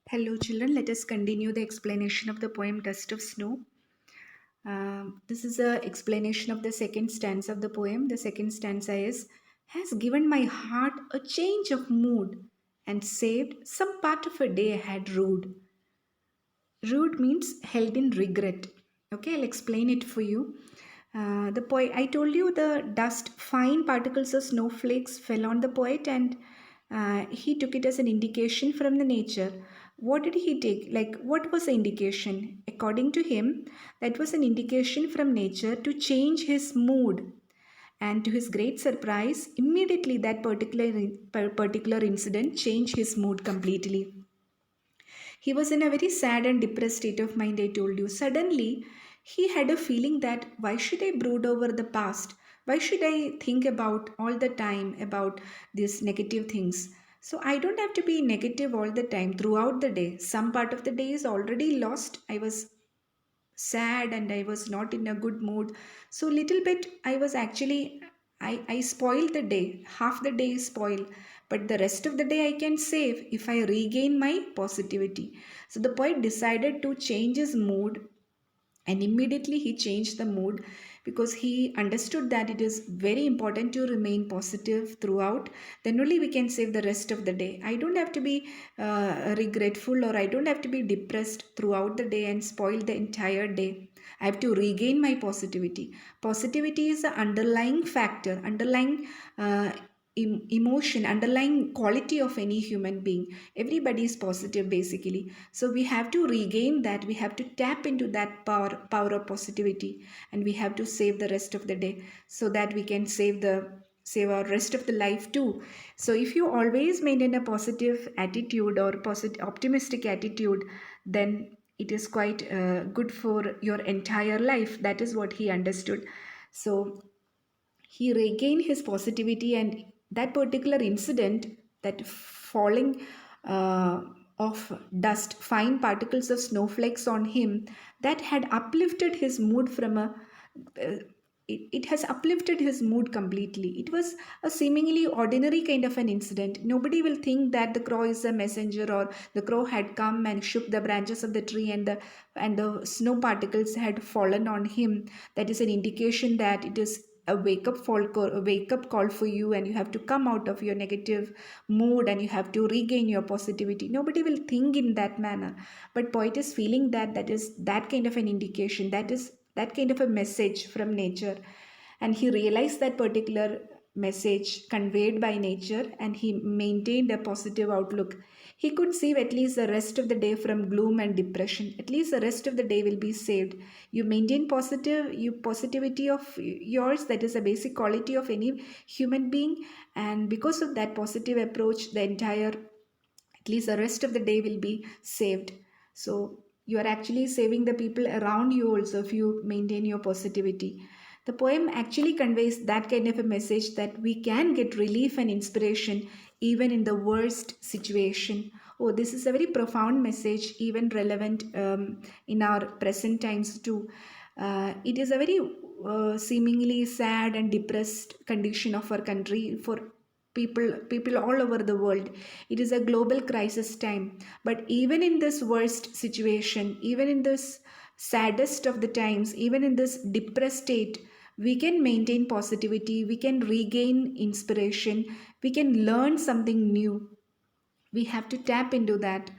Hello, children. Let us continue the explanation of the poem Dust of Snow. This is a explanation of the second stanza of the poem. The second stanza is has given my heart a change of mood and saved some part of a day I had rued. Rude means held in regret. Okay, I'll explain it for you. The poet, I told you the dust, fine particles of snowflakes fell on the poet, and he took it as an indication from the nature. What did he take? Like, what was the indication? According to him, that was an indication from nature to change his mood. And to his great surprise, immediately that particular incident changed his mood completely. He was in a very sad and depressed state of mind, I told you. Suddenly, he had a feeling that why should I brood over the past? Why should I think about all the time about these negative things? So I don't have to be negative all the time throughout the day. Some part of the day is already lost. I was sad and I was not in a good mood. So little bit I was actually I spoiled the day. Half the day is spoiled. But the rest of the day I can save if I regain my positivity. So the poet decided to change his mood, and immediately he changed the mood because he understood that it is very important to remain positive throughout. Then only we can save the rest of the day. I don't have to be regretful, or I don't have to be depressed throughout the day and spoil the entire day. I have to regain my positivity. Positivity is the underlying factor, underlying uh, emotion, underlying quality of any human being. Everybody is positive basically. So we have to regain that. We have to tap into that power of positivity, and we have to save the rest of the day so that we can save our rest of the life too. So if you always maintain a positive attitude or positive optimistic attitude, then it is quite good for your entire life. That is what he understood. So he regained his positivity, and that particular incident, that falling uh, of dust, fine particles of snowflakes on him, that had uplifted his mood from a it has uplifted his mood completely. It was a seemingly ordinary kind of an incident. Nobody will think that the crow is a messenger, or the crow had come and shook the branches of the tree, and the snow particles had fallen on him. That is an indication that it is a wake up call for you, and you have to come out of your negative mood and you have to regain your positivity. Nobody will think in that manner, but poet is feeling that that is that kind of an indication, that is that kind of a message from nature. And he realized that particular message conveyed by nature, and he maintained a positive outlook. He could save at least the rest of the day from gloom and depression. At least the rest of the day will be saved. You maintain positivity of yours. That is a basic quality of any human being, and because of that positive approach, the entire, at least the rest of the day will be saved. So you are actually saving the people around you also if you maintain your positivity. The poem actually conveys that kind of a message, that we can get relief and inspiration even in the worst situation. Oh, this is a very profound message, even relevant in our present times too. It is a very seemingly sad and depressed condition of our country for people all over the world. It is a global crisis time. But even in this worst situation, even in this saddest of the times, even in this depressed state, we can maintain positivity, we can regain inspiration, we can learn something new. We have to tap into that.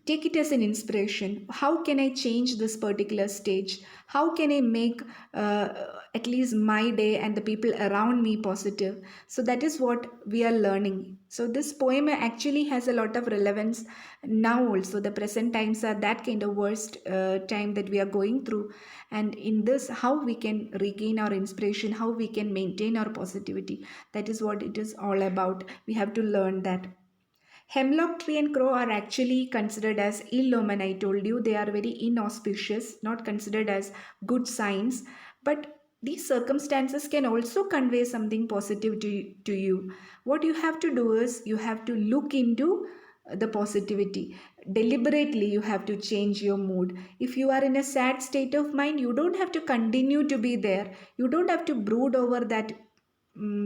Take it as an inspiration. How can I change this particular stage? How can I make uh, at least my day and the people around me positive? So that is what we are learning. So this poem actually has a lot of relevance now also. The present times are that kind of worst time that we are going through, and in this, how we can regain our inspiration, how we can maintain our positivity, that is what it is all about. We have to learn that. Hemlock tree and crow are actually considered as ill omen. I told you they are very inauspicious, not considered as good signs. But these circumstances can also convey something positive to you. What you have to do is you have to look into the positivity. Deliberately, you have to change your mood. If you are in a sad state of mind, you don't have to continue to be there. You don't have to brood over that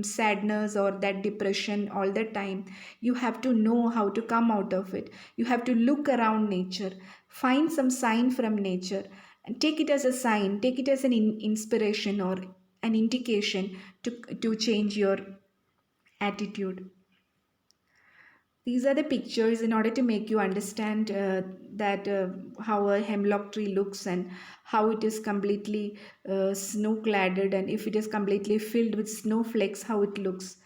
sadness or that depression all the time. You have to know how to come out of it. You have to look around nature, find some sign from nature, and take it as a sign, take it as an inspiration or an indication to change your attitude. These are the pictures in order to make you understand that how a hemlock tree looks and how it is completely snow cladded, and if it is completely filled with snowflakes, how it looks.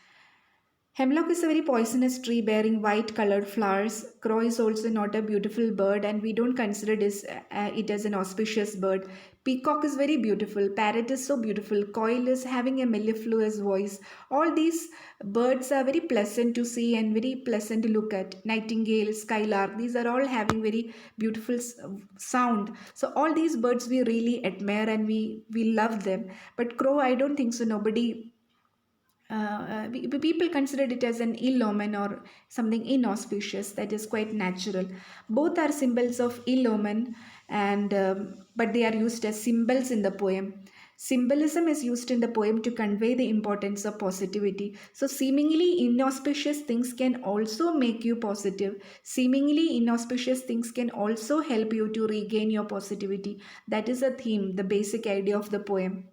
Hemlock is a very poisonous tree bearing white colored flowers. Crow is also not a beautiful bird, and we don't consider it as an auspicious bird. Peacock is very beautiful. Parrot is so beautiful. Coil is having a mellifluous voice. All these birds are very pleasant to see and very pleasant to look at. Nightingale, skylark, these are all having very beautiful sound. So all these birds we really admire and we love them. But crow, I don't think so. Nobody people considered it as an ill omen or something inauspicious. That is quite natural. Both are symbols of ill omen, and but they are used as symbols in the poem. Symbolism is used in the poem to convey the importance of positivity. So seemingly inauspicious things can also make you positive. Seemingly inauspicious things can also help you to regain your positivity. That is a theme, the basic idea of the poem.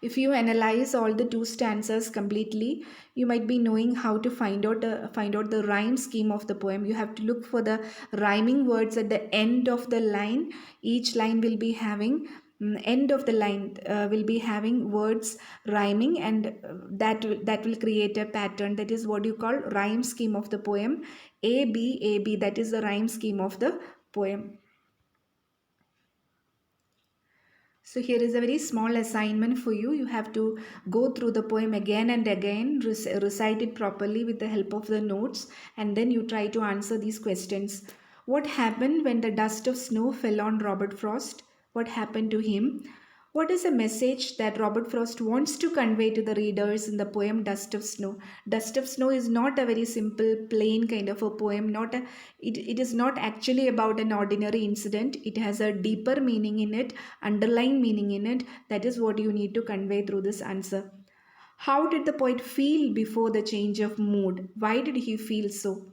If you analyze all the two stanzas completely, you might be knowing how to find out the rhyme scheme of the poem. You have to look for the rhyming words at the end of the line. Each line will be having end of the line will be having words rhyming, and that will create a pattern. That is what you call rhyme scheme of the poem. A B A B, that is the rhyme scheme of the poem. So here is a very small assignment for you. You have to go through the poem again and again, recite it properly with the help of the notes, and then you try to answer these questions. What happened when the dust of snow fell on Robert Frost? What happened to him? What is a message that Robert Frost wants to convey to the readers in the poem Dust of Snow? Dust of Snow is not a very simple, plain kind of a poem. It is not actually about an ordinary incident. It has a deeper meaning in it, underlying meaning in it. That is what you need to convey through this answer. How did the poet feel before the change of mood? Why did he feel so?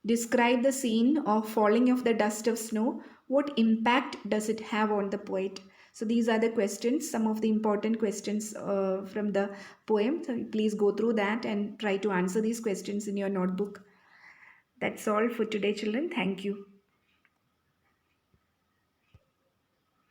Describe the scene of falling of the dust of snow. What impact does it have on the poet? So these are the questions, some of the important questions from the poem. So please go through that and try to answer these questions in your notebook. That's all for today, children. Thank you.